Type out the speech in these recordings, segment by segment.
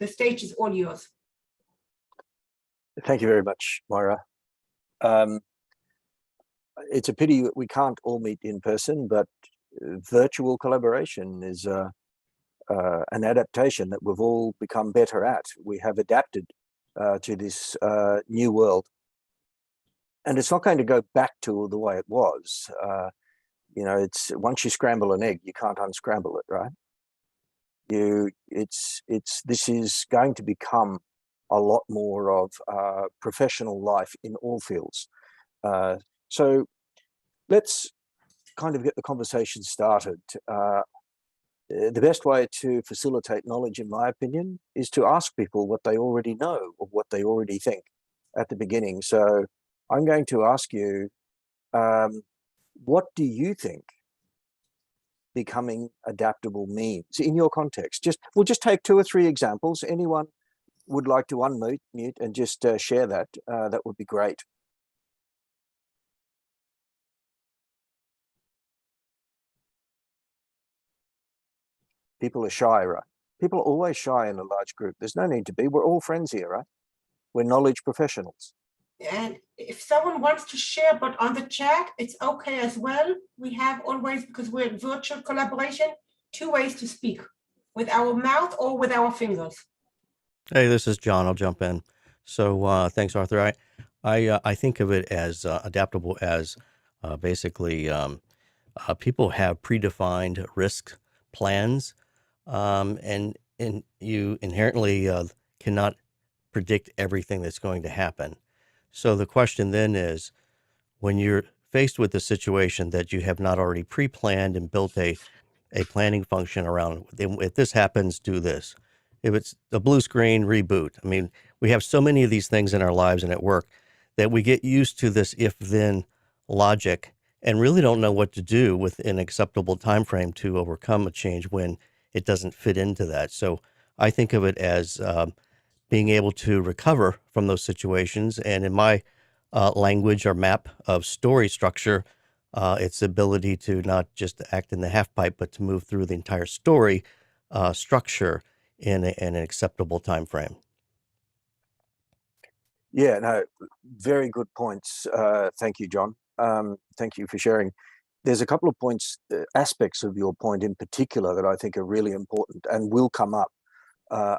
The stage is all yours. Thank you very much, Moira. It's a pity we can't all meet in person, but virtual collaboration is an adaptation that we've all become better at. We have adapted to this new world. And it's not going to go back to the way it was. You know, it's once you scramble an egg, you can't unscramble it, right? This is going to become a lot more of professional life in all fields. So let's kind of get the conversation started. The best way to facilitate knowledge, in my opinion, is to ask people what they already know or what they already think at the beginning. So I'm going to ask you, what do you think becoming adaptable means in your context? We'll just take 2 or 3 examples. Anyone would like to unmute and just share that, that would be great. People are shy, right? People are always shy in a large group. There's no need to be. We're all friends here, right? We're knowledge professionals. And if someone wants to share, but on the chat, it's okay as well. We have always, because we're in virtual collaboration, 2 ways to speak, with our mouth or with our fingers. Hey, this is John. I'll jump in. So thanks, Arthur. I think of it as adaptable as basically people have predefined risk plans, and you inherently cannot predict everything that's going to happen. So the question then is, when you're faced with a situation that you have not already pre-planned and built a planning function around, if this happens, do this. If it's a blue screen, reboot. I mean, we have so many of these things in our lives and at work that we get used to this if-then logic and really don't know what to do with an acceptable time frame to overcome a change when it doesn't fit into that. So I think of it as being able to recover from those situations. And in my language or map of story structure, it's the ability to not just act in the half pipe, but to move through the entire story structure in an acceptable time frame. Yeah, no, very good points. Thank you, John. Thank you for sharing. There's a couple of points, aspects of your point in particular that I think are really important and will come up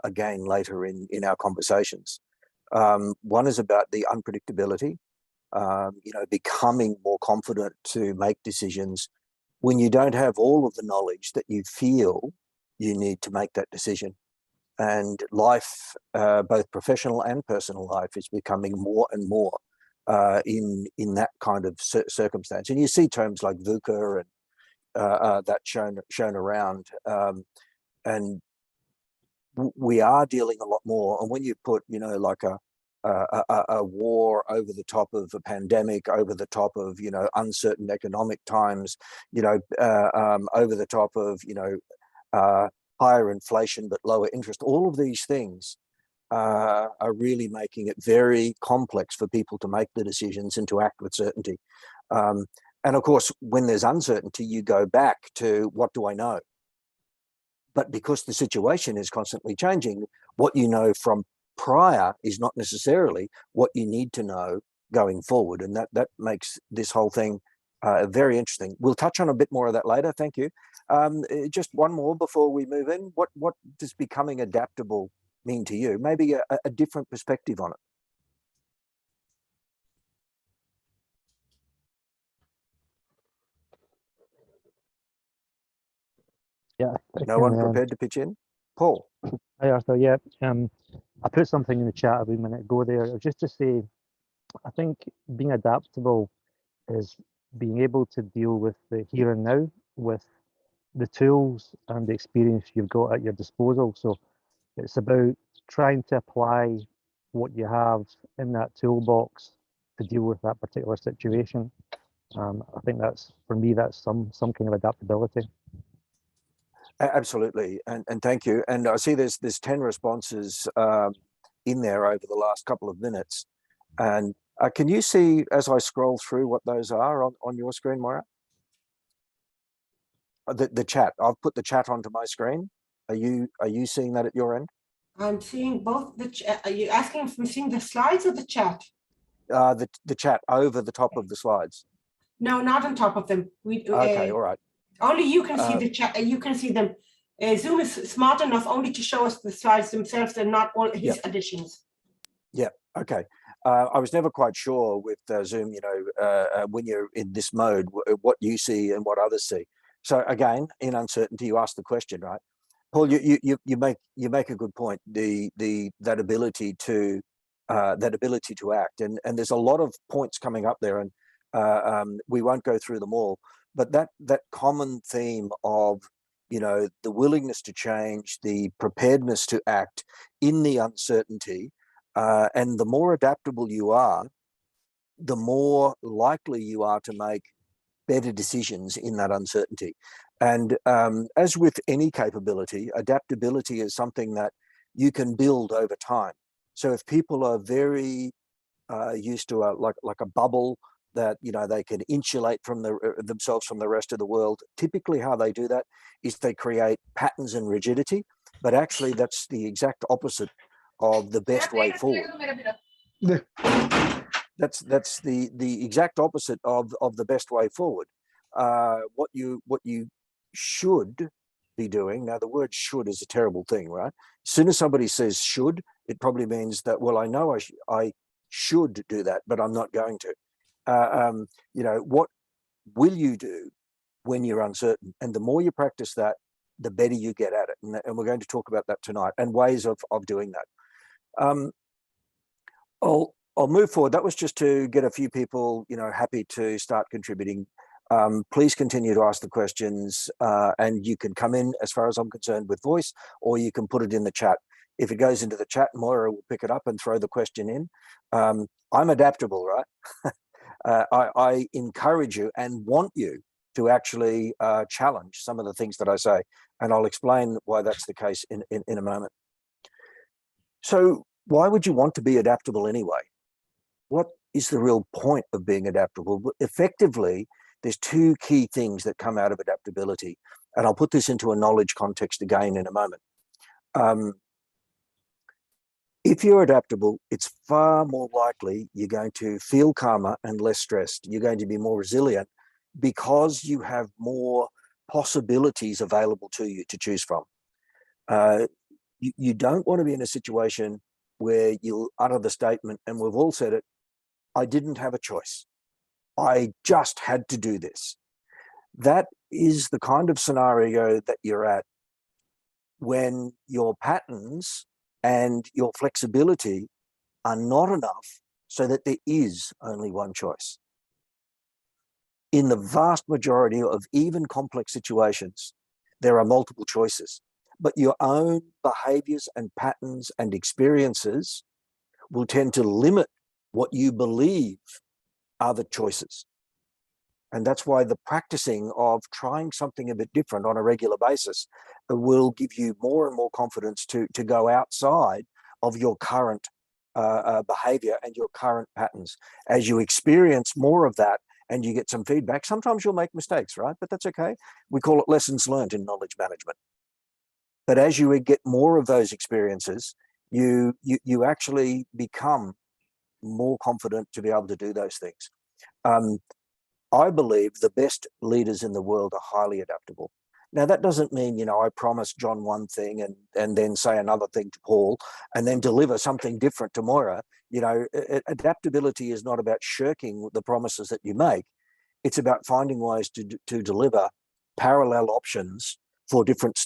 again later in our conversations. One is about the unpredictability, you know, becoming more confident to make decisions when you don't have all of the knowledge that you feel you need to make that decision. And life, both professional and personal life, is becoming more and more in that kind of circumstance. And you see terms like VUCA and that shown around, and we are dealing a lot more. And when you put, you know, like a war over the top of a pandemic, over the top of, you know, uncertain economic times, you know, over the top of, you know, higher inflation but lower interest, all of these things are really making it very complex for people to make the decisions and to act with certainty. And of course, when there's uncertainty, you go back to, what do I know? But because the situation is constantly changing, what you know from prior is not necessarily what you need to know going forward. And that makes this whole thing very interesting. We'll touch on a bit more of that later. Thank you. Just one more before we move in. What does becoming adaptable mean to you? Maybe a different perspective on it. Yeah. No one prepared to pitch in? Paul. Hi, Arthur. Yeah. I put something in the chat a wee minute ago there, just to say, I think being adaptable is being able to deal with the here and now with the tools and the experience you've got at your disposal. So it's about trying to apply what you have in that toolbox to deal with that particular situation. I think that's, for me, that's some kind of adaptability. Absolutely, and thank you. And I see there's 10 responses in there over the last couple of minutes. And can you see, as I scroll through, what those are on your screen, Moira? The chat. I've put the chat onto my screen. Are you seeing that at your end? I'm seeing both are you asking if I'm seeing the slides or the chat? The chat over the top of the slides. No, not on top of them. Okay, all right. Only you can see the chat. You can see them. Zoom is smart enough only to show us the slides themselves and not all his additions. Yeah. Okay. I was never quite sure with Zoom, when you're in this mode, what you see and what others see. So again, in uncertainty, you ask the question, right? Paul, you make a good point. That ability to act, and there's a lot of points coming up there, and we won't go through them all. But that common theme of the willingness to change, the preparedness to act in the uncertainty, and the more adaptable you are, the more likely you are to make better decisions in that uncertainty. And as with any capability, adaptability is something that you can build over time. So if people are very used to like a bubble that they can insulate from themselves from the rest of the world, typically how they do that is they create patterns and rigidity, but actually that's the exact opposite of the best way forward. That's the exact opposite of the best way forward. What you should be doing, now the word should is a terrible thing, right? As soon as somebody says should, it probably means that, well, I know I should do that, but I'm not going to. What will you do when you're uncertain? And the more you practice that, the better you get at it. And we're going to talk about that tonight and ways of doing that. I'll move forward. That was just to get a few people, happy to start contributing. Please continue to ask the questions, and you can come in, as far as I'm concerned, with voice, or you can put it in the chat. If it goes into the chat, Moira will pick it up and throw the question in. I'm adaptable, right? I encourage you and want you to actually challenge some of the things that I say, and I'll explain why that's the case in a moment. So why would you want to be adaptable anyway? What is the real point of being adaptable? Effectively, there's two key things that come out of adaptability, and I'll put this into a knowledge context again in a moment. If you're adaptable, it's far more likely you're going to feel calmer and less stressed. You're going to be more resilient because you have more possibilities available to you to choose from. You don't want to be in a situation where you'll utter the statement, and we've all said it, I didn't have a choice. I just had to do this. That is the kind of scenario that you're at when your patterns and your flexibility are not enough so that there is only one choice. In the vast majority of even complex situations, there are multiple choices, but your own behaviors and patterns and experiences will tend to limit what you believe are the choices. And that's why the practicing of trying something a bit different on a regular basis will give you more and more confidence to go outside of your current behavior and your current patterns. As you experience more of that and you get some feedback, sometimes you'll make mistakes, right? But that's okay. We call it lessons learned in knowledge management. But as you get more of those experiences, you actually become more confident to be able to do those things. I believe the best leaders in the world are highly adaptable. Now, that doesn't mean, I promise John one thing and then say another thing to Paul and then deliver something different tomorrow. Adaptability is not about shirking the promises that you make. It's about finding ways to deliver parallel options for different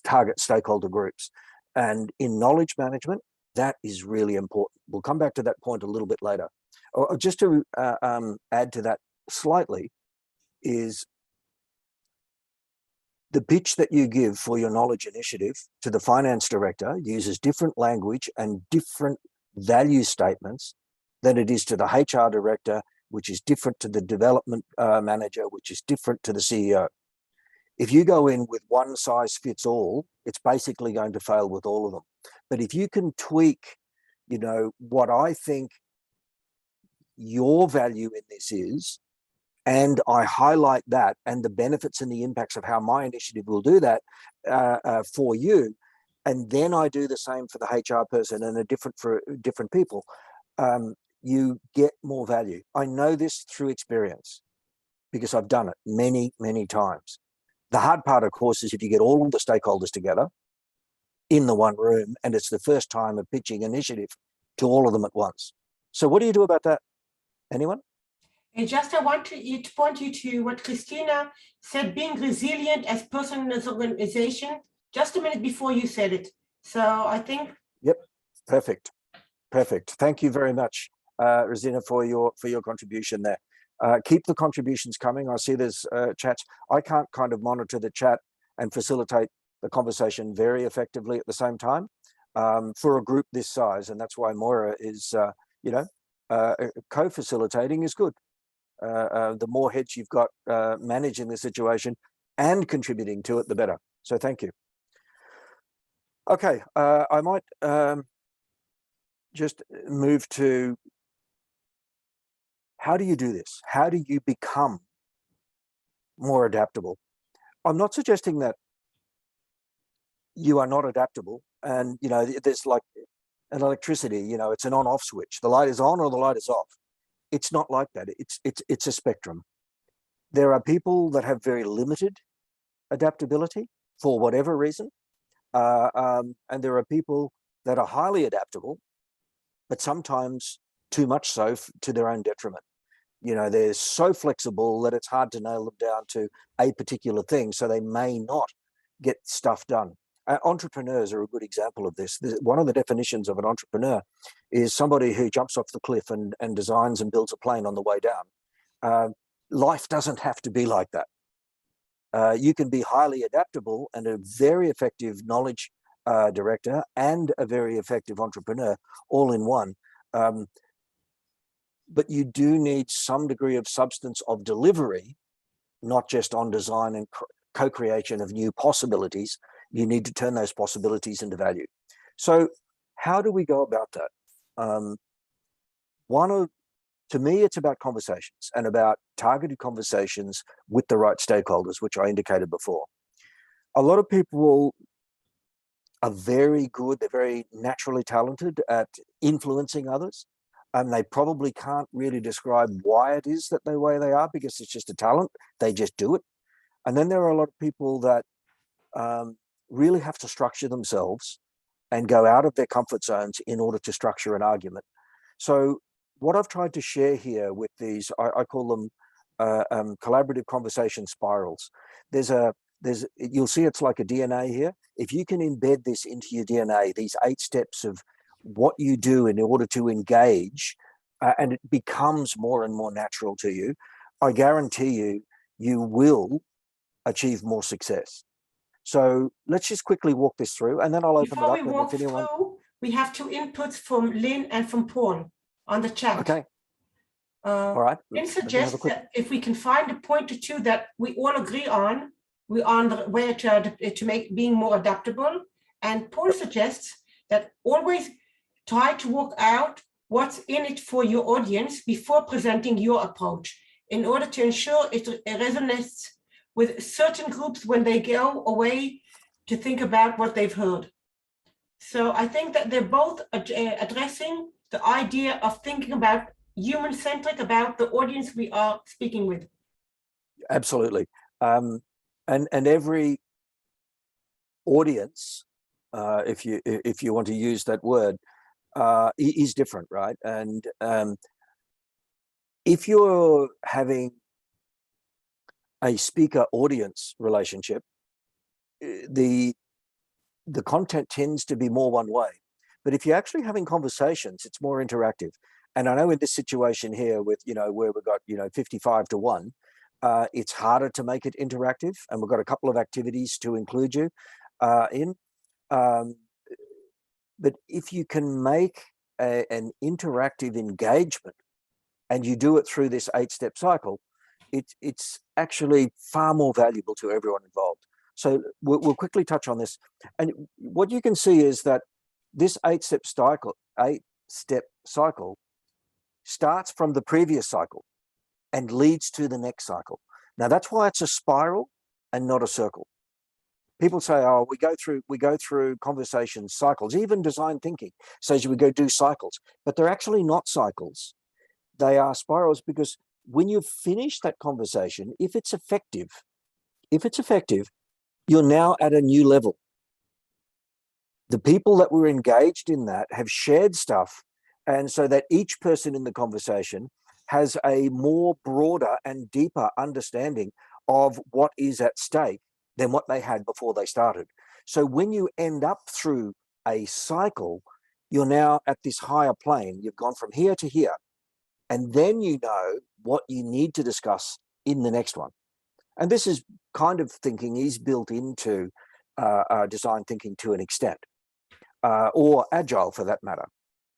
target stakeholder groups. And in knowledge management, that is really important. We'll come back to that point a little bit later. Just to add to that slightly, is the pitch that you give for your knowledge initiative to the finance director uses different language and different value statements than it is to the HR director, which is different to the development manager, which is different to the CEO. If you go in with one size fits all, it's basically going to fail with all of them. But if you can tweak, what I think your value in this is, and I highlight that and the benefits and the impacts of how my initiative will do that for you, and then I do the same for the HR person and a different for different people, you get more value. I know this through experience because I've done it many, many times. The hard part, of course, is if you get all the stakeholders together in the one room and it's the first time of pitching initiative to all of them at once. So what do you do about that? Anyone? And just I want to point you to what Christina said, being resilient as person in this organization, just a minute before you said it. So I think. Yep, perfect. Thank you very much, Rosina, for your contribution there. Keep the contributions coming. I see there's chats. I can't kind of monitor the chat and facilitate the conversation very effectively at the same time for a group this size, and that's why Moira is, co-facilitating is good. The more heads you've got managing the situation and contributing to it, the better. So thank you. Okay, I might just move to, how do you do this? How do you become more adaptable? I'm not suggesting that you are not adaptable, and there's like an electricity, it's an on-off switch. The light is on or the light is off. It's not like that. It's a spectrum. There are people that have very limited adaptability for whatever reason, and there are people that are highly adaptable, but sometimes too much so to their own detriment. They're so flexible that it's hard to nail them down to a particular thing, so they may not get stuff done. Entrepreneurs are a good example of this. One of the definitions of an entrepreneur is somebody who jumps off the cliff and designs and builds a plane on the way down. Life doesn't have to be like that. You can be highly adaptable and a very effective knowledge director and a very effective entrepreneur all in one. But you do need some degree of substance of delivery, not just on design and co-creation of new possibilities. You need to turn those possibilities into value. So how do we go about that? To me, it's about conversations and about targeted conversations with the right stakeholders, which I indicated before. A lot of people are very good. They're very naturally talented at influencing others. They probably can't really describe why it is that the way they are, because it's just a talent. They just do it. And then there are a lot of people that really have to structure themselves and go out of their comfort zones in order to structure an argument. So what I've tried to share here with these, I call them collaborative conversation spirals. You'll see it's like a DNA here. If you can embed this into your DNA, these 8 steps of what you do in order to engage, and it becomes more and more natural to you, I guarantee you will achieve more success. So let's just quickly walk this through, and then I'll open it up. Before we walk through, we have 2 inputs from Lynn and from Paul on the chat. Okay. All right. Lynn suggests that if we can find a point or two that we all agree on, we're on the way to make being more adaptable. And Paul suggests that always try to work out what's in it for your audience before presenting your approach, in order to ensure it resonates with certain groups when they go away to think about what they've heard. So I think that they're both addressing the idea of thinking about human-centric, about the audience we are speaking with. Absolutely. And every audience, if you want to use that word, is different, right? And if you're having a speaker audience relationship, the content tends to be more one way. But if you're actually having conversations, it's more interactive. And I know in this situation here with, where we've got, 55 to 1, it's harder to make it interactive. And we've got a couple of activities to include you in. But if you can make an interactive engagement and you do it through this 8-step cycle, it's actually far more valuable to everyone involved. So we'll quickly touch on this. And what you can see is that this 8-step cycle starts from the previous cycle and leads to the next cycle. Now, that's why it's a spiral and not a circle, People say, oh, we go through conversation cycles. Even design thinking says we go do cycles, but they're actually not cycles. They are spirals, because when you finish that conversation, if it's effective, you're now at a new level. The people that were engaged in that have shared stuff, and so that each person in the conversation has a more broader and deeper understanding of what is at stake than what they had before they started. So when you end up through a cycle, you're now at this higher plane. You've gone from here to here, and then you know what you need to discuss in the next one. And this is kind of thinking is built into design thinking to an extent, or agile for that matter.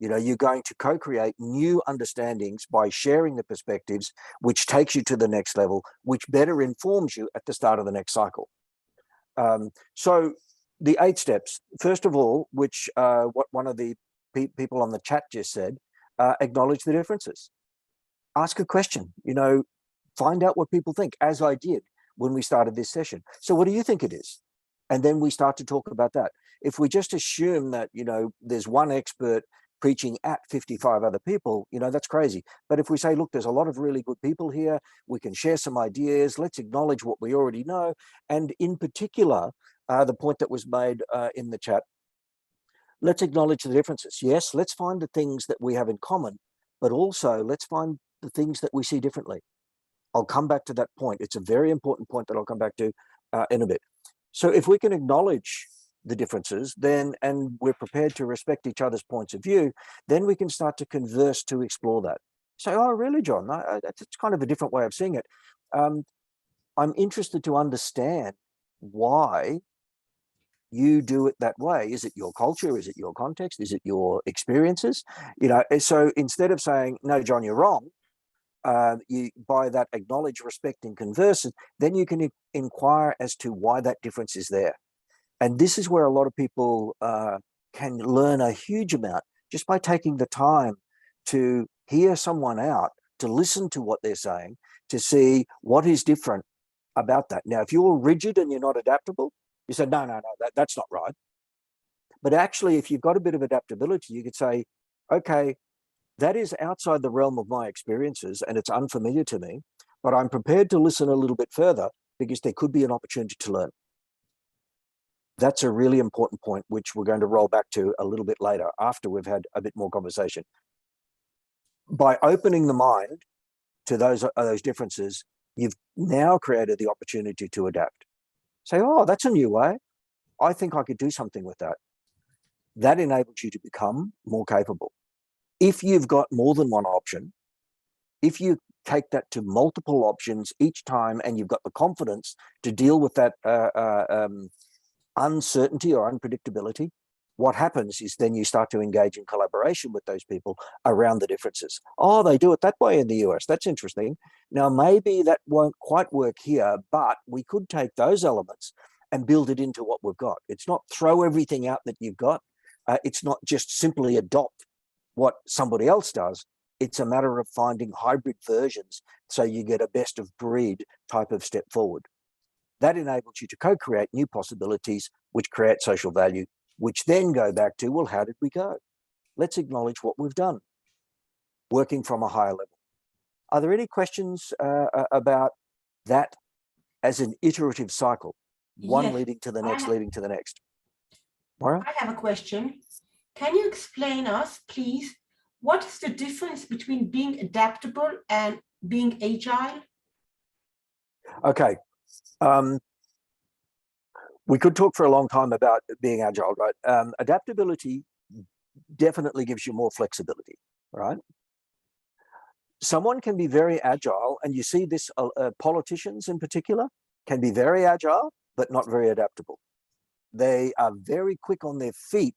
You know, you're going to co-create new understandings by sharing the perspectives, which takes you to the next level, which better informs you at the start of the next cycle. So the 8 steps, first of all, which what one of the people on the chat just said, acknowledge the differences. Ask a question, you know, find out what people think, as I did when we started this session. So what do you think it is? And then we start to talk about that. If we just assume that, you know, there's one expert preaching at 55 other people, you know, that's crazy. But if we say, look, there's a lot of really good people here, we can share some ideas, let's acknowledge what we already know. And in particular, the point that was made in the chat, let's acknowledge the differences. Yes, let's find the things that we have in common, but also let's find the things that we see differently. I'll come back to that point. It's a very important point that I'll come back to in a bit. So if we can acknowledge the differences, then, and we're prepared to respect each other's points of view, then we can start to converse to explore that. Say, oh, really, John? That's kind of a different way of seeing it. I'm interested to understand why you do it that way. Is it your culture? Is it your context? Is it your experiences? You know, so instead of saying, no, John, you're wrong, you, by that acknowledge, respect, and converse, then you can inquire as to why that difference is there. And this is where a lot of people can learn a huge amount just by taking the time to hear someone out, to listen to what they're saying, to see what is different about that. Now, if you're rigid and you're not adaptable, you say, no, that's not right. But actually, if you've got a bit of adaptability, you could say, okay, that is outside the realm of my experiences and it's unfamiliar to me, but I'm prepared to listen a little bit further because there could be an opportunity to learn. That's a really important point, which we're going to roll back to a little bit later after we've had a bit more conversation. By opening the mind to those differences, you've now created the opportunity to adapt. Say, oh, that's a new way. I think I could do something with that. That enables you to become more capable. If you've got more than one option, if you take that to multiple options each time and you've got the confidence to deal with that uncertainty or unpredictability, what happens is then you start to engage in collaboration with those people around the differences. Oh, they do it that way in the US. That's interesting. Now, maybe that won't quite work here, but we could take those elements and build it into what we've got. It's not throw everything out that you've got. It's not just simply adopt what somebody else does. It's a matter of finding hybrid versions so you get a best of breed type of step forward. That enables you to co-create new possibilities, which create social value, which then go back to, well, how did we go? Let's acknowledge what we've done, working from a higher level. Are there any questions about that as an iterative cycle, one Yes, leading to the next, leading to the next? Maura? I have a question. Can you explain us, please, what is the difference between being adaptable and being agile? Okay. We could talk for a long time about being agile, right? Adaptability definitely gives you more flexibility, right? Someone can be very agile, and you see this, politicians in particular can be very agile, but not very adaptable. They are very quick on their feet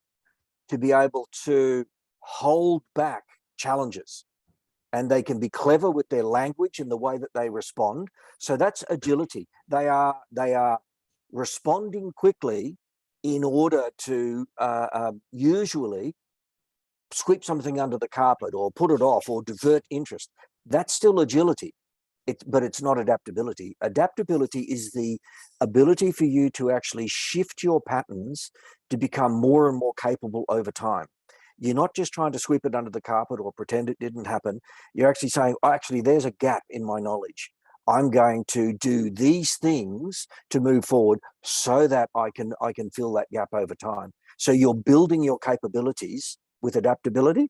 to be able to hold back challenges, and they can be clever with their language and the way that they respond. So that's agility. They are responding quickly in order to usually sweep something under the carpet or put it off or divert interest. That's still agility. but it's not adaptability. Adaptability is the ability for you to actually shift your patterns to become more and more capable over time. You're not just trying to sweep it under the carpet or pretend it didn't happen. You're actually saying, oh, actually, there's a gap in my knowledge. I'm going to do these things to move forward so that I can fill that gap over time. So you're building your capabilities with adaptability,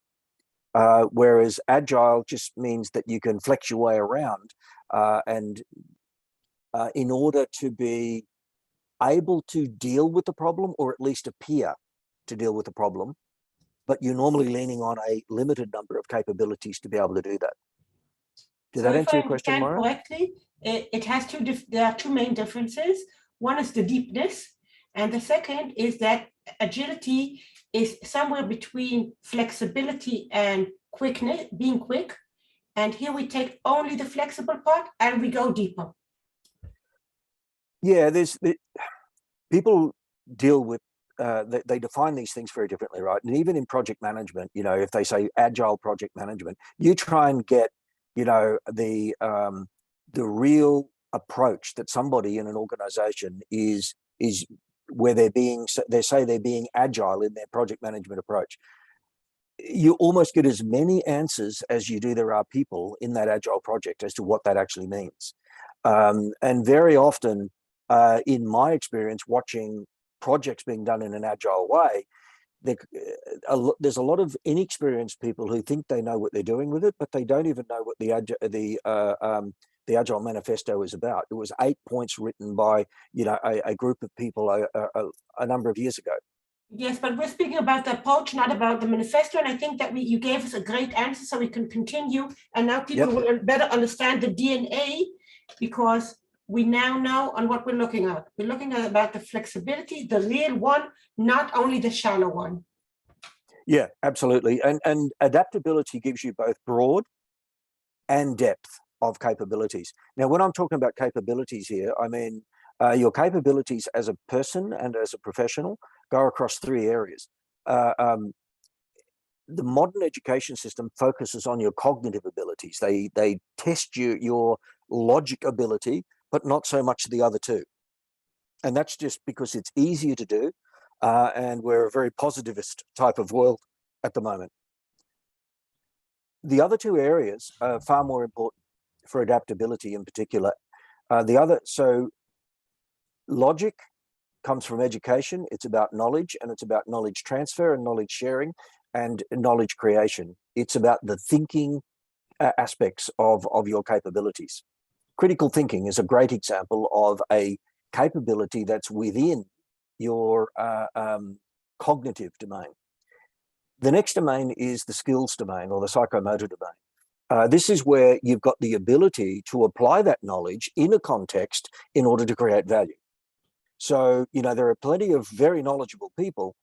whereas agile just means that you can flex your way around, and in order to be able to deal with the problem, or at least appear to deal with the problem, but you're normally leaning on a limited number of capabilities to be able to do that. Did that answer your question, Maura? Correctly, it has there are two main differences. One is the deepness, and the second is that agility is somewhere between flexibility and quickness, being quick. And here we take only the flexible part and we go deeper. Yeah, people deal with, they define these things very differently, right? And even in project management, you know, if they say agile project management, you try and get, you know, the real approach that somebody in an organization is where they say they're being agile in their project management approach. You almost get as many answers as you do there are people in that agile project as to what that actually means. And very often, in my experience, watching projects being done in an agile way, there's a lot of inexperienced people who think they know what they're doing with it, but they don't even know what the Agile Manifesto is about. It was 8 points written by, you know, a group of people a number of years ago. Yes, but we're speaking about the approach, not about the manifesto. And I think that you gave us a great answer, so we can continue. And now people will better understand the DNA, because we now know on what we're looking at. We're looking at about the flexibility, the real one, not only the shallow one. Yeah, absolutely. And adaptability gives you both broad and depth of capabilities. Now, when I'm talking about capabilities here, I mean your capabilities as a person and as a professional go across 3 areas. The modern education system focuses on your cognitive abilities. They test your logic ability, but not so much the other two. And that's just because it's easier to do, and we're a very positivist type of world at the moment. The other 2 areas are far more important for adaptability in particular. So logic comes from education. It's about knowledge, and it's about knowledge transfer and knowledge sharing and knowledge creation. It's about the thinking aspects of your capabilities. Critical thinking is a great example of a capability that's within your cognitive domain. The next domain is the skills domain, or the psychomotor domain. This is where you've got the ability to apply that knowledge in a context in order to create value. So, you know, there are plenty of very knowledgeable people,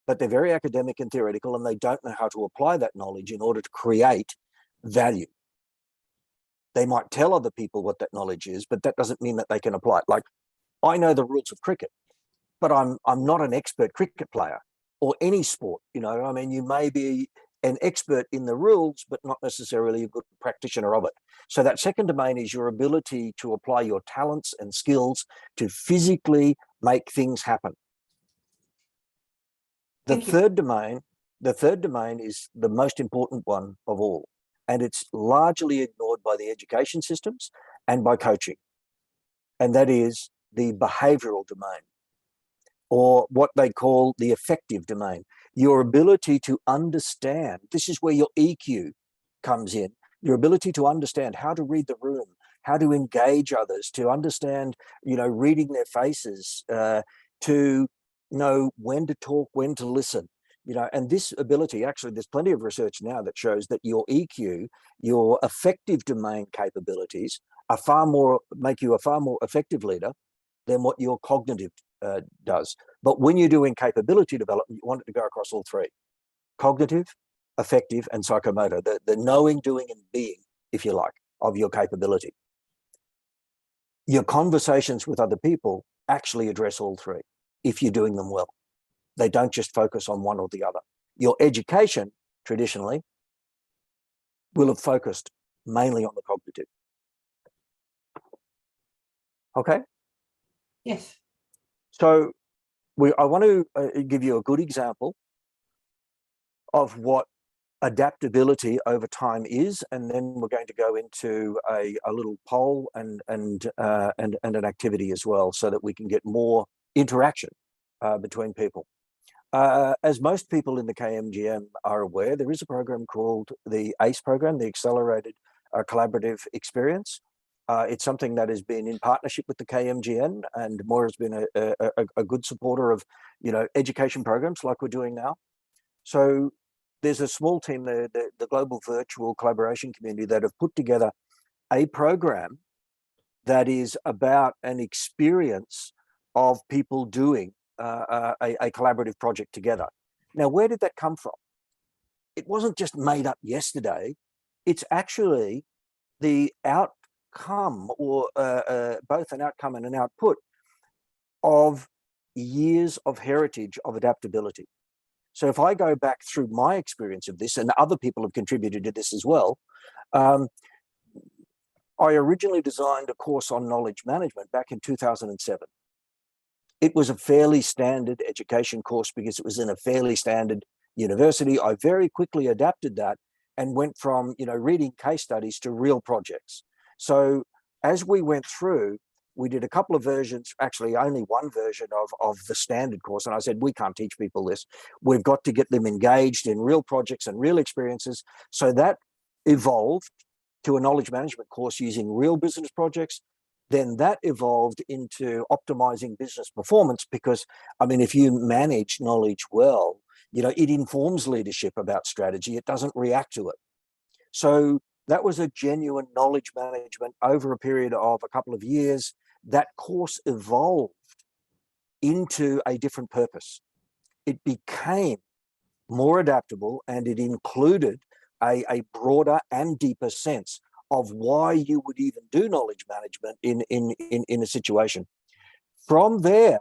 but they're very academic and theoretical, and they don't know how to apply that knowledge in order to create value. They might tell other people what that knowledge is, but that doesn't mean that they can apply it. Like, I know the rules of cricket, but I'm not an expert cricket player, or any sport. You know, I mean, you may be an expert in the rules, but not necessarily a good practitioner of it. So that second domain is your ability to apply your talents and skills to physically make things happen. The third domain is the most important one of all, and it's largely ignored by the education systems and by coaching. And that is the behavioral domain, or what they call the affective domain. Your ability to understand, this is where your EQ comes in, your ability to understand how to read the room, how to engage others, to understand, you know, reading their faces, to know when to talk, when to listen, you know. And this ability, actually, there's plenty of research now that shows that your EQ, your affective domain capabilities make you a far more effective leader than what your cognitive does. But when you're doing capability development, you want it to go across all 3: cognitive, affective, and psychomotor, the knowing, doing, and being, if you like, of your capability. Your conversations with other people actually address all 3 if you're doing them well. They don't just focus on one or the other. Your education, traditionally, will have focused mainly on the cognitive. Okay. Yes. So I want to give you a good example of what adaptability over time is, and then we're going to go into a little poll and an activity as well, so that we can get more interaction between people. As most people in the KMGM are aware, there is a program called the ACE program, the Accelerated Collaborative Experience. It's something that has been in partnership with the KMGN, and Moira's been a good supporter of, education programs like we're doing now. So there's a small team, the Global Virtual Collaboration Community, that have put together a program that is about an experience of people doing a collaborative project together. Now, where did that come from? It wasn't just made up yesterday. It's actually the outcome, or both an outcome and an output of years of heritage of adaptability. So if I go back through my experience of this, and other people have contributed to this as well, I originally designed a course on knowledge management back in 2007. It was a fairly standard education course because it was in a fairly standard university. I very quickly adapted that and went from, reading case studies to real projects. So as we went through, we did a couple of versions, actually only one version of the standard course. And I said, we can't teach people this. We've got to get them engaged in real projects and real experiences. So that evolved to a knowledge management course using real business projects. Then that evolved into optimizing business performance, because, if you manage knowledge well, it informs leadership about strategy. It doesn't react to it. So that was a genuine knowledge management over a period of a couple of years. That course evolved into a different purpose. It became more adaptable, and it included a broader and deeper sense of why you would even do knowledge management in a situation. From there,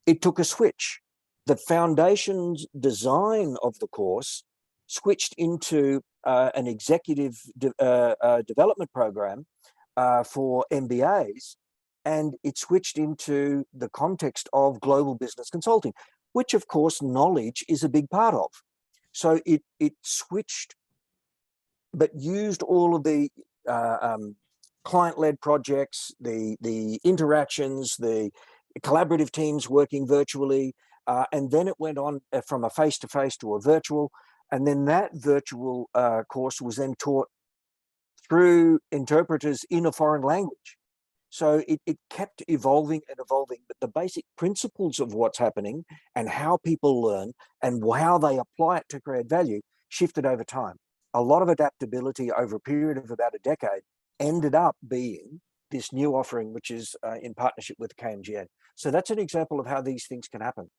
it took a switch. The foundations design of the course switched into an executive development program for MBAs, and it switched into the context of global business consulting, which of course knowledge is a big part of. So it switched, but used all of the client-led projects, the interactions, the collaborative teams working virtually, and then it went on from a face-to-face to a virtual, and then that virtual course was then taught through interpreters in a foreign language. So it kept evolving and evolving, but the basic principles of what's happening and how people learn and how they apply it to create value shifted over time. A lot of adaptability over a period of about a decade ended up being this new offering, which is in partnership with KMGN. So that's an example of how these things can happen.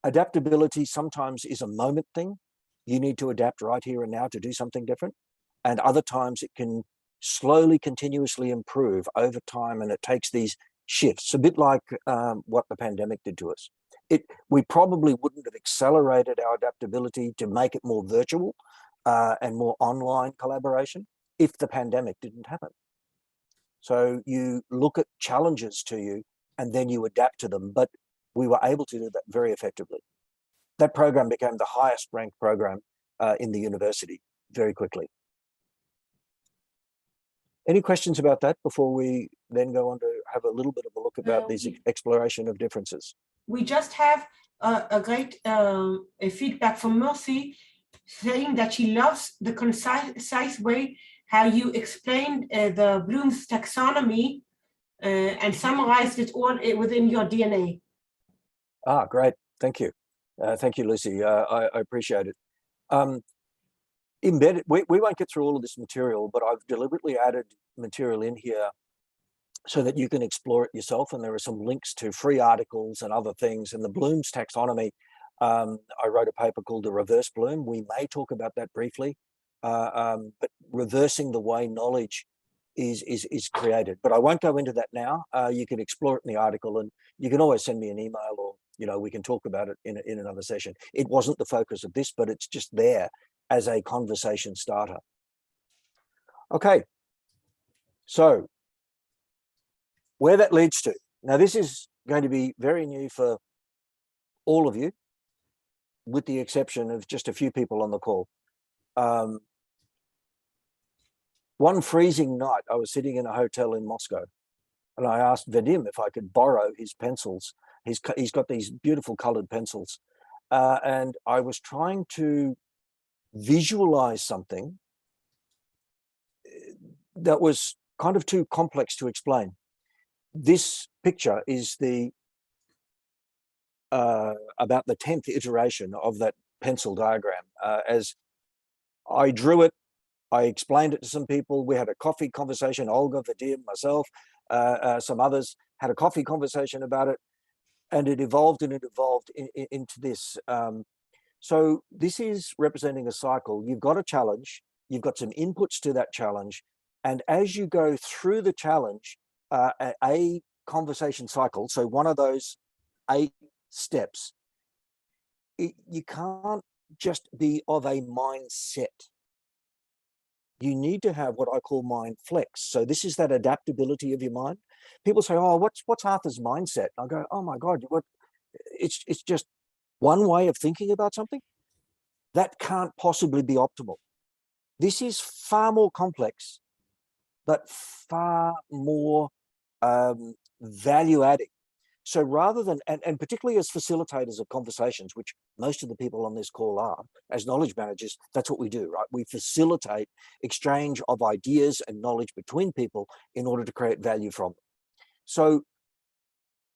Adaptability sometimes is a moment thing. You need to adapt right here and now to do something different. And other times it can slowly, continuously improve over time, and it takes these shifts, a bit like what the pandemic did to us. We probably wouldn't have accelerated our adaptability to make it more virtual and more online collaboration if the pandemic didn't happen. So you look at challenges to you and then you adapt to them, but we were able to do that very effectively. That program became the highest ranked program in the university very quickly. Any questions about that before we then go on to have a little bit of a look about these exploration of differences? We just have a great feedback from Mercy, saying that she loves the concise way how you explained the Bloom's taxonomy and summarized it all within your DNA. Ah, great. Thank you. Thank you, Lucy. I appreciate it. Embedded, we won't get through all of this material, but I've deliberately added material in here so that you can explore it yourself. And there are some links to free articles and other things. And the Bloom's taxonomy, I wrote a paper called The Reverse Bloom. We may talk about that briefly, but reversing the way knowledge is created. But I won't go into that now. You can explore it in the article, and you can always send me an email, or we can talk about it in another session. It wasn't the focus of this, but it's just there as a conversation starter. Okay, so Where that leads to. Now, this is going to be very new for all of you, with the exception of just a few people on the call. One freezing night, I was sitting in a hotel in Moscow, and I asked Vadim if I could borrow his pencils. He's got these beautiful colored pencils. And I was trying to visualize something that was kind of too complex to explain. This picture is about the 10th iteration of that pencil diagram. As I drew it, I explained it to some people. We had a coffee conversation. Olga, Vadim, myself, some others had a coffee conversation about it, and it evolved into this. So this is representing a cycle. You've got a challenge. You've got some inputs to that challenge, and as you go through the challenge, a conversation cycle. So one of those 8 steps. You can't just be of a mindset. You need to have what I call mind flex. So this is that adaptability of your mind. People say, "Oh, what's Arthur's mindset?" I go, "Oh my God, what? It's just one way of thinking about something. That can't possibly be optimal. This is far more complex, but far more value adding." So rather than, and particularly as facilitators of conversations, which most of the people on this call are, as knowledge managers, that's what we do, right? We facilitate exchange of ideas and knowledge between people in order to create value from them. So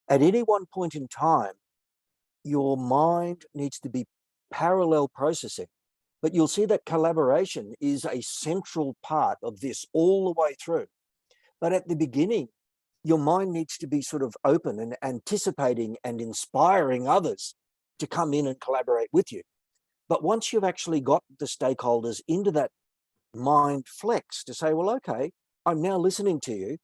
at any one point in time, your mind needs to be parallel processing, but you'll see that collaboration is a central part of this all the way through. But at the beginning, your mind needs to be sort of open and anticipating and inspiring others to come in and collaborate with you. But once you've actually got the stakeholders into that mind flex to say, well, okay, I'm now listening to you.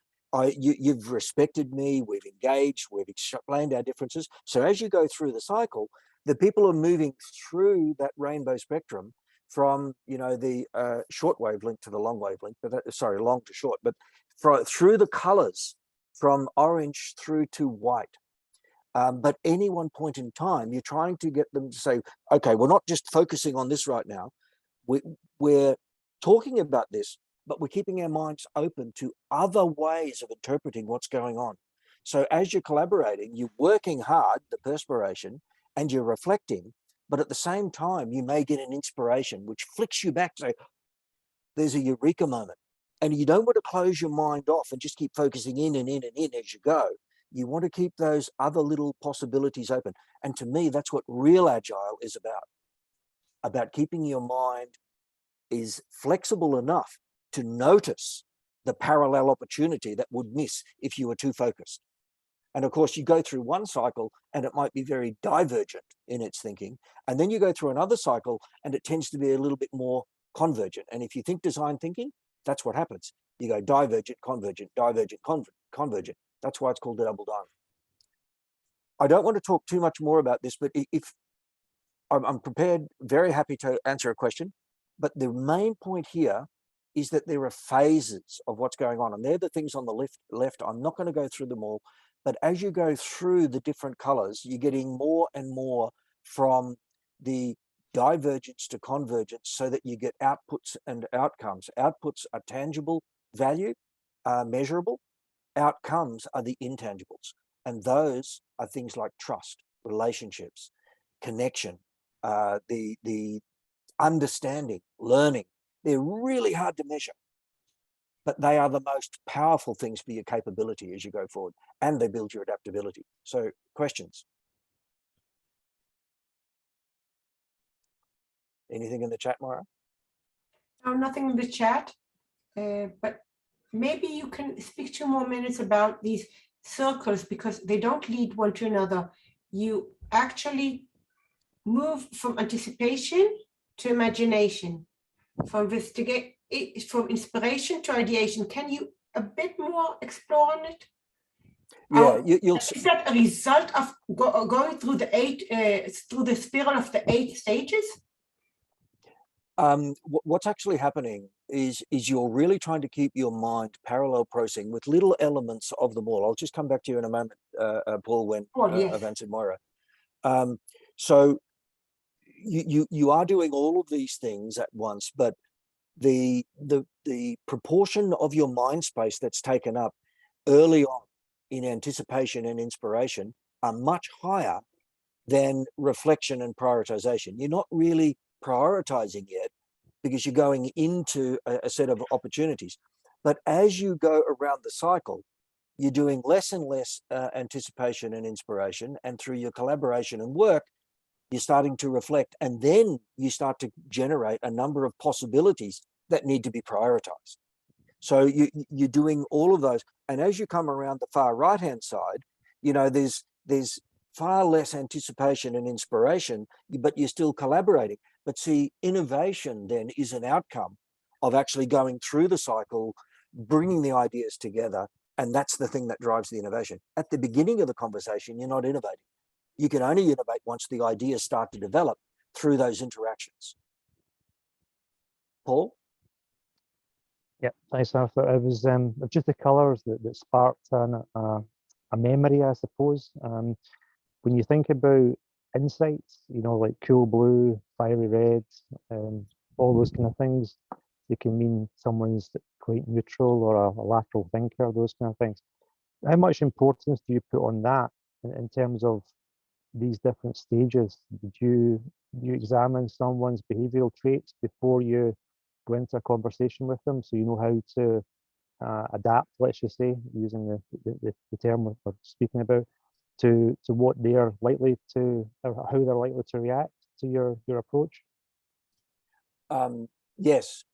You've respected me, we've engaged, we've explained our differences. So as you go through the cycle, the people are moving through that rainbow spectrum from, the short wavelength to the long wavelength, but long to short, but through the colors, from orange through to white. But any one point in time, you're trying to get them to say, okay, we're not just focusing on this right now. We're talking about this, but we're keeping our minds open to other ways of interpreting what's going on. So as you're collaborating, you're working hard, the perspiration, and you're reflecting, but at the same time, you may get an inspiration, which flicks you back to say, there's a eureka moment. And you don't want to close your mind off and just keep focusing in and in and in as you go. You want to keep those other little possibilities open. And to me, that's what real agile is about keeping your mind is flexible enough to notice the parallel opportunity that would miss if you were too focused. And of course, you go through one cycle and it might be very divergent in its thinking. And then you go through another cycle and it tends to be a little bit more convergent. And if you think design thinking, that's what happens. You go divergent, convergent, divergent, convergent. That's why it's called the double diamond. I don't want to talk too much more about this, but if I'm prepared, very happy to answer a question. But the main point here is that there are phases of what's going on. And they're the things on the left. I'm not going to go through them all. But as you go through the different colors, you're getting more and more from the divergence to convergence so that you get outputs and outcomes. Outputs are tangible value, measurable. Outcomes are the intangibles. And those are things like trust, relationships, connection, the understanding, learning. They're really hard to measure, but they are the most powerful things for your capability as you go forward, and they build your adaptability. So questions? Anything in the chat, Moira? No, nothing in the chat, but maybe you can speak 2 more minutes about these circles, because they don't lead one to another. You actually move from anticipation to imagination, from inspiration to ideation. Can you a bit more explore on it? Yeah, is that a result of going through the 8 through the spiral of the 8 stages? What's actually happening is you're really trying to keep your mind parallel processing with little elements of them all. I'll just come back to you in a moment, Paul, when Yes. I've answered Moira. So you are doing all of these things at once, but the proportion of your mind space that's taken up early on in anticipation and inspiration are much higher than reflection and prioritization. You're not really prioritizing yet because you're going into a set of opportunities. But as you go around the cycle, you're doing less and less anticipation and inspiration. And through your collaboration and work, you're starting to reflect. And then you start to generate a number of possibilities that need to be prioritized. So you're doing all of those. And as you come around the far right-hand side, you know, there's far less anticipation and inspiration, but you're still collaborating. But see, innovation then is an outcome of actually going through the cycle, bringing the ideas together, and that's the thing that drives the innovation. At the beginning of the conversation, you're not innovating. You can only innovate once the ideas start to develop through those interactions. Paul? Yeah, thanks, Arthur. It was just the colours that sparked a memory, I suppose. When you think about insights, you know, like cool blue, fiery red, all those kind of things, they can mean someone's quite neutral or a lateral thinker, those kind of things. How much importance do you put on that in terms of these different stages? Did you examine someone's behavioral traits before you go into a conversation with them, so you know how to adapt, let's just say, using the term we're speaking about, to what they are likely to, or how they're likely to react to your approach? Yes.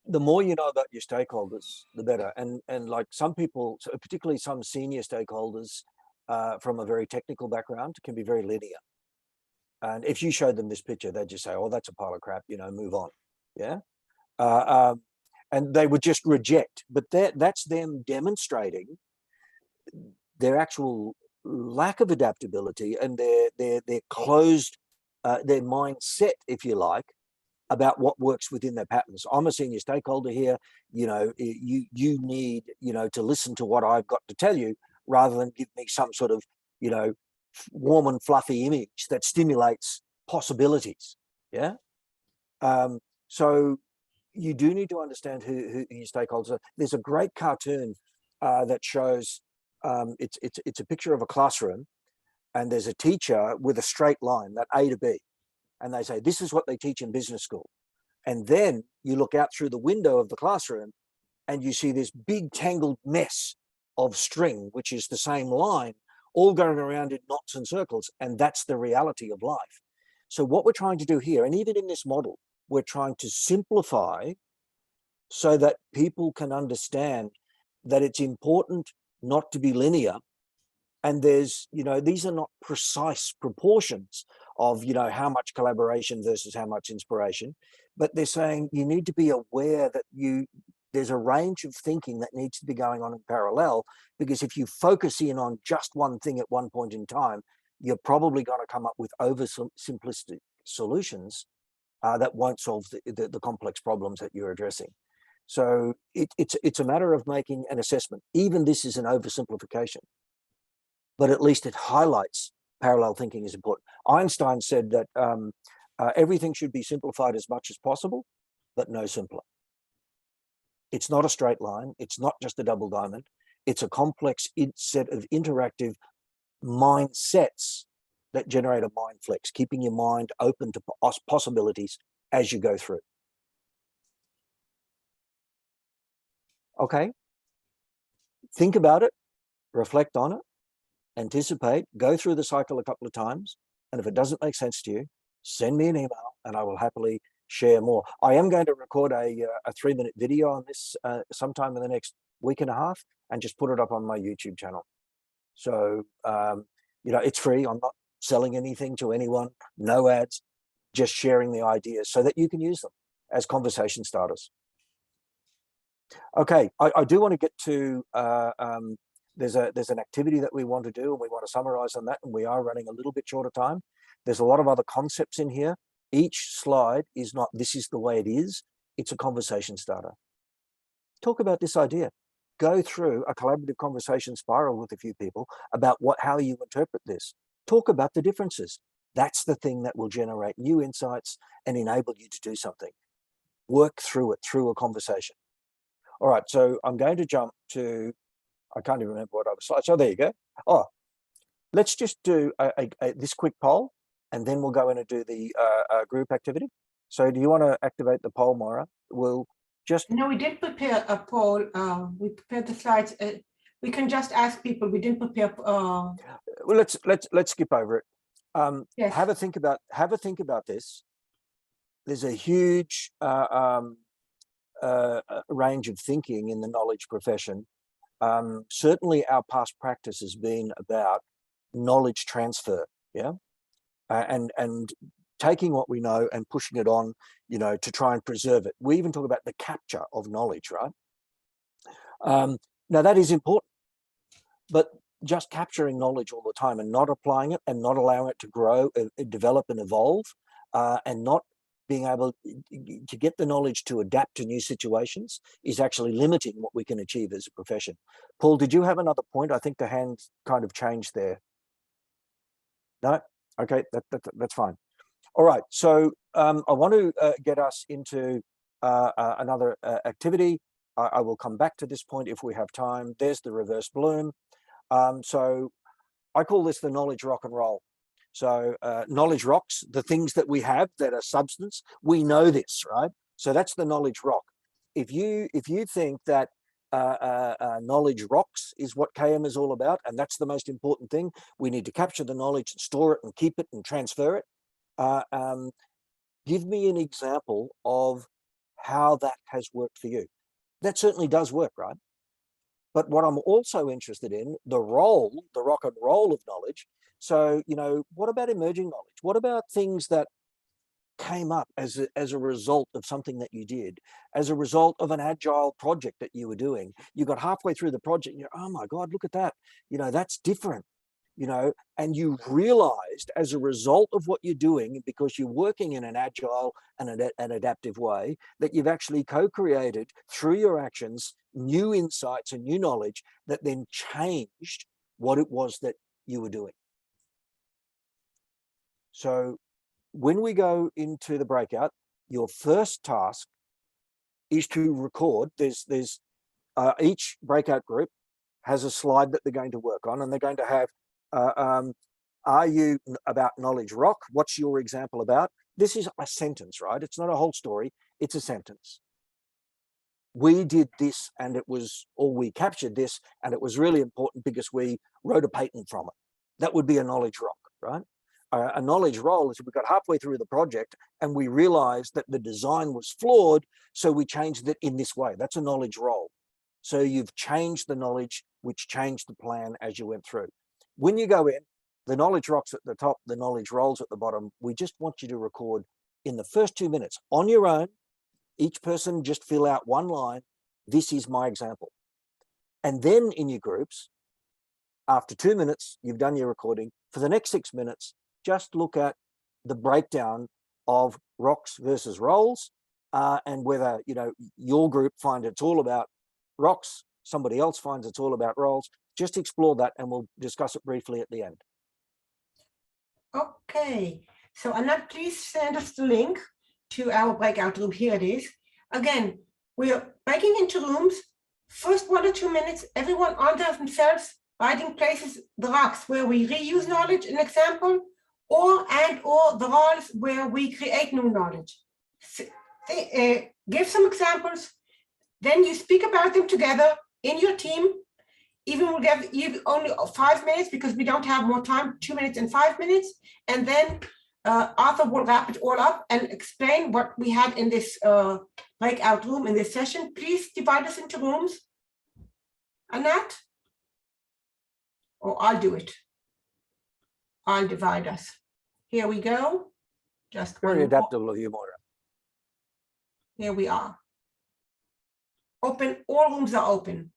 The more you know about your stakeholders, the better. And like some people, particularly some senior stakeholders from a very technical background, can be very linear. And if you showed them this picture, they'd just say, "Oh, that's a pile of crap," you know, move on. Yeah. And they would just reject. But that's them demonstrating their actual lack of adaptability and their closed, their mindset, if you like, about what works within their patterns. I'm a senior stakeholder here. You know, you need, you know, to listen to what I've got to tell you rather than give me some sort of, you know, warm and fluffy image that stimulates possibilities. Yeah. So you do need to understand who your stakeholders are. There's a great cartoon that shows it's a picture of a classroom, and there's a teacher with a straight line, that A to B, and they say this is what they teach in business school. And then you look out through the window of the classroom and you see this big tangled mess of string, which is the same line, all going around in knots and circles. And that's the reality of life. So what we're trying to do here, and even in this model, we're trying to simplify so that people can understand that it's important not to be linear. And there's, you know, these are not precise proportions of, you know, how much collaboration versus how much inspiration, but they're saying you need to be aware that there's a range of thinking that needs to be going on in parallel, because if you focus in on just one thing at one point in time, you're probably going to come up with oversimplistic solutions that won't solve the complex problems that you're addressing. So it's a matter of making an assessment. Even this is an oversimplification, but at least it highlights parallel thinking is important. Einstein said that everything should be simplified as much as possible, but no simpler. It's not a straight line. It's not just a double diamond. It's a complex set of interactive mindsets that generate a mind flex, keeping your mind open to possibilities as you go through. Okay. Think about it, reflect on it, anticipate, go through the cycle a couple of times. And if it doesn't make sense to you, send me an email and I will happily share more. I am going to record a 3-minute video on this sometime in the next week and a half and just put it up on my YouTube channel. So, you know, it's free. I'm not selling anything to anyone, no ads, just sharing the ideas so that you can use them as conversation starters. Okay, I do want to get to, there's an activity that we want to do and we want to summarize on that, and we are running a little bit short of time. There's a lot of other concepts in here Each slide is not, this is the way it is. It's a conversation starter. Talk about this idea. Go through a collaborative conversation spiral with a few people about how you interpret this. Talk about the differences. That's the thing that will generate new insights and enable you to do something. Work through it through a conversation. All right, so I'm going to jump to, I can't even remember what I was. So there you go. Oh, let's just do this quick poll, and then we'll go in and do the group activity. So do you want to activate the poll, Moira? We'll just... No, we didn't prepare a poll. We prepared the slides. We can just ask people. We didn't prepare. Well, let's skip over it. Yes. Have a think about this. There's a huge range of thinking in the knowledge profession. Certainly our past practice has been about knowledge transfer, yeah, and taking what we know and pushing it on, you know, to try and preserve it. We even talk about the capture of knowledge, right? Now that is important, but just capturing knowledge all the time and not applying it and not allowing it to grow, develop and evolve, and not being able to get the knowledge to adapt to new situations is actually limiting what we can achieve as a profession. Paul, did you have another point? I think the hand kind of changed there. No? Okay, that's fine. All right, so I want to get us into another activity. I will come back to this point if we have time. There's the reverse bloom. So I call this the knowledge rock and roll. So knowledge rocks, the things that we have that are substance, we know this, right? So that's the knowledge rock. If you think that knowledge rocks is what KM is all about, and that's the most important thing, we need to capture the knowledge, store it and keep it and transfer it. Give me an example of how that has worked for you. That certainly does work, right? But what I'm also interested in, the role, the rock and roll of knowledge. So, you know, what about emerging knowledge? What about things that came up as a result of something that you did, as a result of an agile project that you were doing? You got halfway through the project and you're, oh my God, look at that. You know, that's different, you know, and you realized as a result of what you're doing, because you're working in an agile and an adaptive way, that you've actually co-created through your actions new insights and new knowledge that then changed what it was that you were doing. So when we go into the breakout, your first task is to record. There's each breakout group has a slide that they're going to work on, and they're going to have, are you about knowledge rock? What's your example about? This is a sentence, right? It's not a whole story. It's a sentence. We did this and it was, or we captured this and it was really important because we wrote a patent from it. That would be a knowledge rock, right? A knowledge roll is we got halfway through the project and we realized that the design was flawed, so we changed it in this way. That's a knowledge roll. So you've changed the knowledge, which changed the plan as you went through. When you go in, the knowledge rocks at the top, the knowledge rolls at the bottom. We just want you to record in the first 2 minutes on your own. Each person just fill out one line. This is my example. And then in your groups, after 2 minutes, you've done your recording. For the next 6 minutes, just look at the breakdown of rocks versus rolls, and whether, you know, your group finds it's all about rocks, somebody else finds it's all about rolls. Just explore that and we'll discuss it briefly at the end. Okay, so Anna, please send us the link to our breakout room. Here it is. Again, we're breaking into rooms. First 1 or 2 minutes, everyone on themselves, writing places, the rocks where we reuse knowledge, an example, or the roles where we create new knowledge. Give some examples, then you speak about them together in your team. Even we'll give you only 5 minutes because we don't have more time, 2 minutes and 5 minutes. And then Arthur will wrap it all up and explain what we had in this breakout room, in this session. Please divide us into rooms. Annette? Or I'll do it. I'll divide us. Here we go. Just Very one adaptable of you, Moira. Here we are. Open, all rooms are open.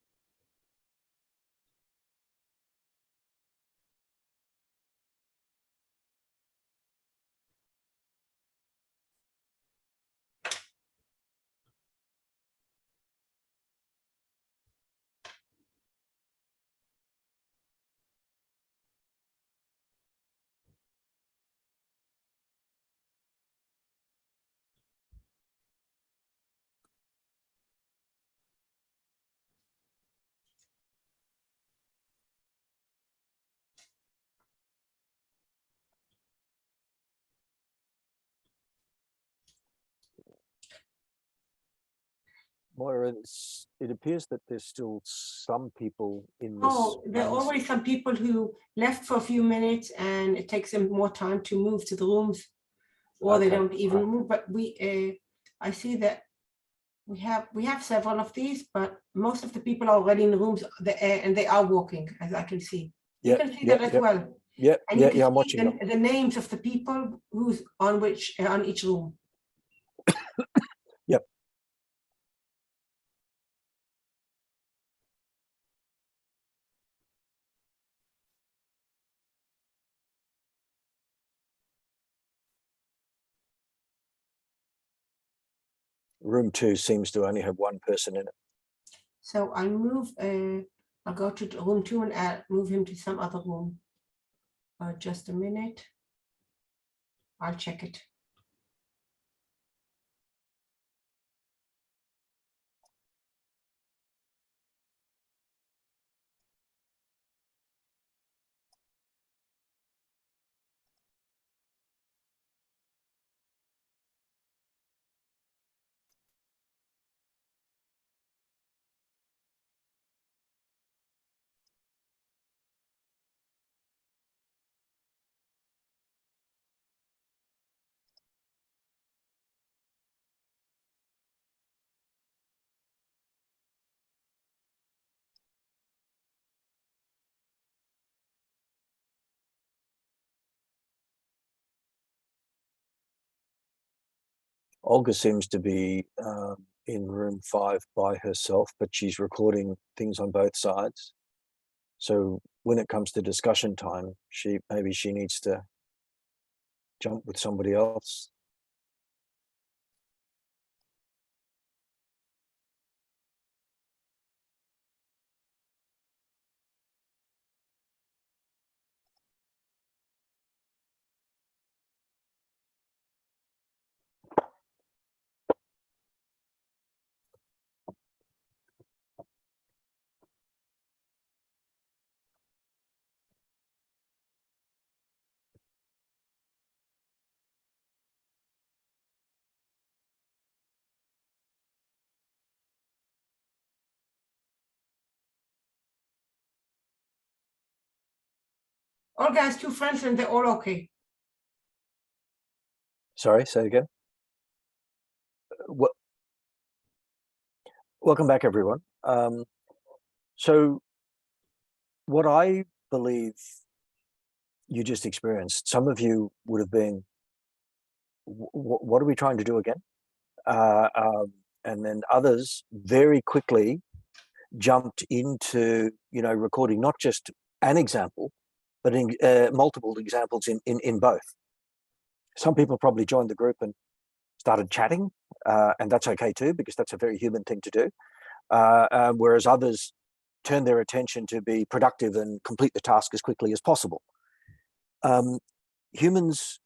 Moira, it appears that there's still some people in this. Oh, there are always some people who left for a few minutes and it takes them more time to move to the rooms, or they don't even move. But I see that we have several of these, but most of the people are already in the rooms and they are walking, as I can see. You can see that as well. Yeah, And you can I'm see watching the names of the people who's on each room. Yep. Room 2 seems to only have one person in it. So I move, I'll go to room 2 and move him to some other room. Just a minute. I'll check it. Olga seems to be in room 5 by herself, but she's recording things on both sides. So when it comes to discussion time, maybe she needs to jump with somebody else. Olga has 2 friends and they're all okay. Sorry, say again. Welcome back, everyone. So what I believe you just experienced, some of you would have been, what are we trying to do again? And then others very quickly jumped into, recording not just an example, but in multiple examples in both. Some people probably joined the group and started chatting, and that's okay too, because that's a very human thing to do. Whereas others turned their attention to be productive and complete the task as quickly as possible. Humans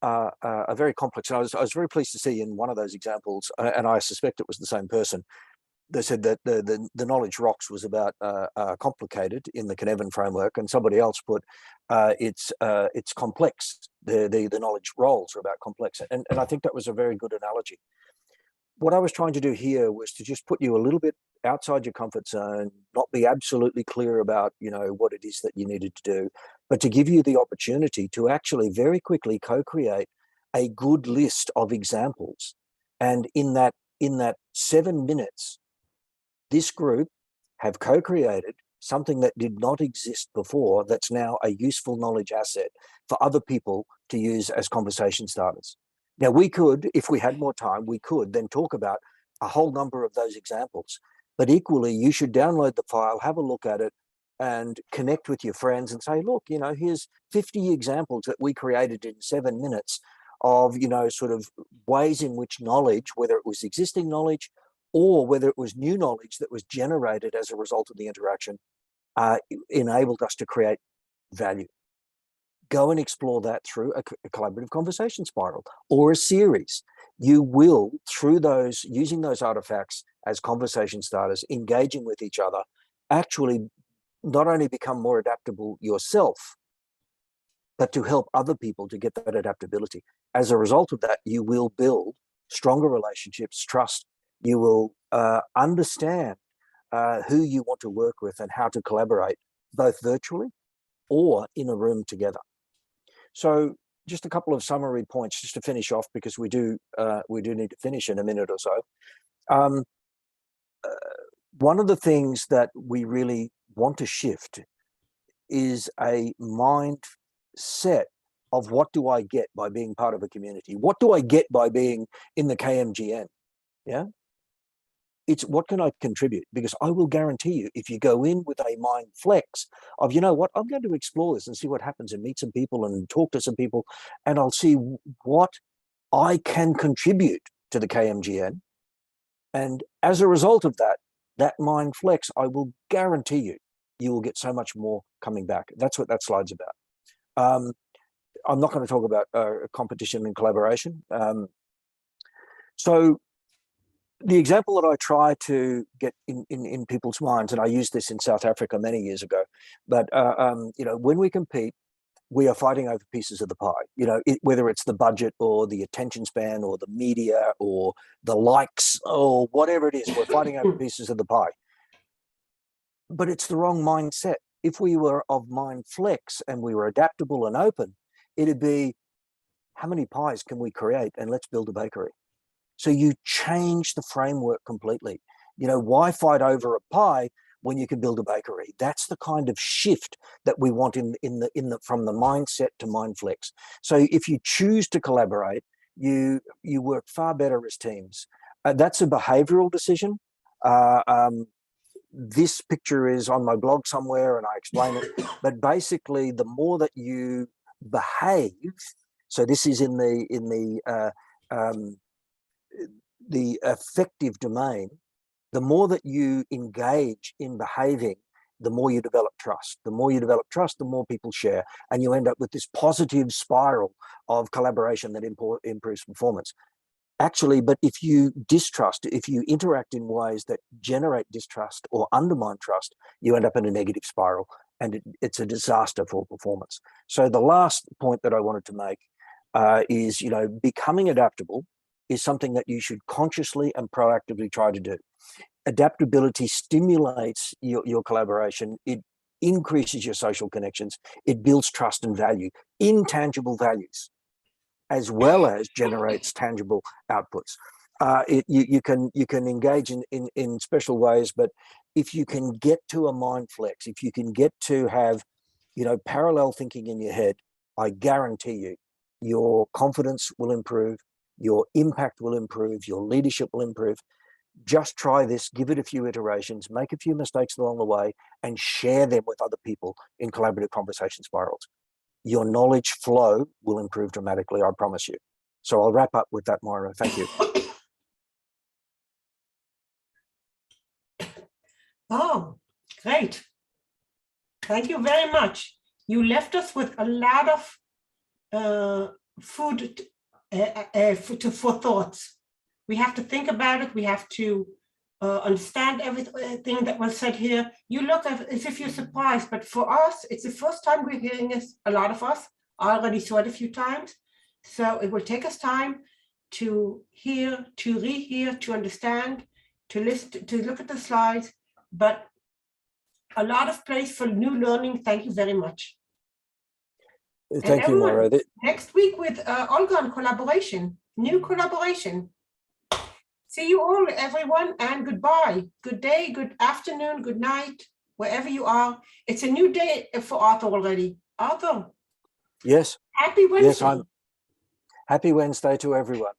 are very complex. And I was very pleased to see in one of those examples, and I suspect it was the same person, they said that the knowledge rocks was about complicated in the Cynefin framework, and somebody else put it's complex. The knowledge roles are about complex, and I think that was a very good analogy. What I was trying to do here was to just put you a little bit outside your comfort zone, not be absolutely clear about what it is that you needed to do, but to give you the opportunity to actually very quickly co-create a good list of examples. And in that 7 minutes, this group have co-created something that did not exist before, that's now a useful knowledge asset for other people to use as conversation starters. Now, we could, if we had more time, we could then talk about a whole number of those examples. But equally, you should download the file, have a look at it, and connect with your friends and say, look, here's 50 examples that we created in 7 minutes of, sort of ways in which knowledge, whether it was existing knowledge or whether it was new knowledge that was generated as a result of the interaction, enabled us to create value. Go and explore that through a collaborative conversation spiral or a series. You will, through those, using those artifacts as conversation starters, engaging with each other, actually not only become more adaptable yourself, but to help other people to get that adaptability. As a result of that, you will build stronger relationships, trust, You will understand who you want to work with and how to collaborate, both virtually or in a room together. So just a couple of summary points just to finish off, because we do need to finish in a minute or so. One of the things that we really want to shift is a mindset of what do I get by being part of a community? What do I get by being in the KMGN? Yeah. It's what can I contribute? Because I will guarantee you, if you go in with a mind flex of, you know what, I'm going to explore this and see what happens and meet some people and talk to some people, and I'll see what I can contribute to the KMGN. And as a result of that mind flex, I will guarantee you, you will get so much more coming back. That's what that slide's about. I'm not going to talk about competition and collaboration. So the example that I try to get in people's minds, and I used this in South Africa many years ago, but you know, when we compete, we are fighting over pieces of the pie, you know, whether it's the budget or the attention span or the media or the likes or whatever it is, we're fighting over pieces of the pie. But it's the wrong mindset. If we were of mind flex and we were adaptable and open, it'd be, how many pies can we create, and let's build a bakery. So you change the framework completely. You know, why fight over a pie when you can build a bakery? That's the kind of shift that we want in the from the mindset to mind flex. So if you choose to collaborate, you work far better as teams. That's a behavioral decision. This picture is on my blog somewhere and I explain it, but basically the more that you behave, so this is in the affective domain, the more that you engage in behaving, the more you develop trust. The more you develop trust, the more people share, and you end up with this positive spiral of collaboration that improves performance. Actually, but if you distrust, if you interact in ways that generate distrust or undermine trust, you end up in a negative spiral, and it's a disaster for performance. So the last point that I wanted to make is, you know, becoming adaptable is something that you should consciously and proactively try to do. Adaptability stimulates your collaboration. It increases your social connections. It builds trust and value, intangible values, as well as generates tangible outputs. You can engage in special ways, but if you can get to a mind flex, if you can get to have, you know, parallel thinking in your head, I guarantee you, your confidence will improve, your impact will improve, your leadership will improve. Just try this, give it a few iterations, make a few mistakes along the way, and share them with other people in collaborative conversation spirals. Your knowledge flow will improve dramatically, I promise you. So I'll wrap up with that, Moira. Thank you. Oh, great. Thank you very much. You left us with a lot of food for thoughts. We have to think about it. We have to understand everything that was said here. You look as if you're surprised, but for us, it's the first time we're hearing this. A lot of us already saw it a few times. So it will take us time to hear, to rehear, to understand, to listen, to look at the slides, but a lot of place for new learning. Thank you very much. Thank you, Moira. Next week with Olga on collaboration, new collaboration. See you all, everyone, and goodbye. Good day, good afternoon, good night, wherever you are. It's a new day for Arthur already. Arthur. Yes. Happy Wednesday. Yes, happy Wednesday to everyone.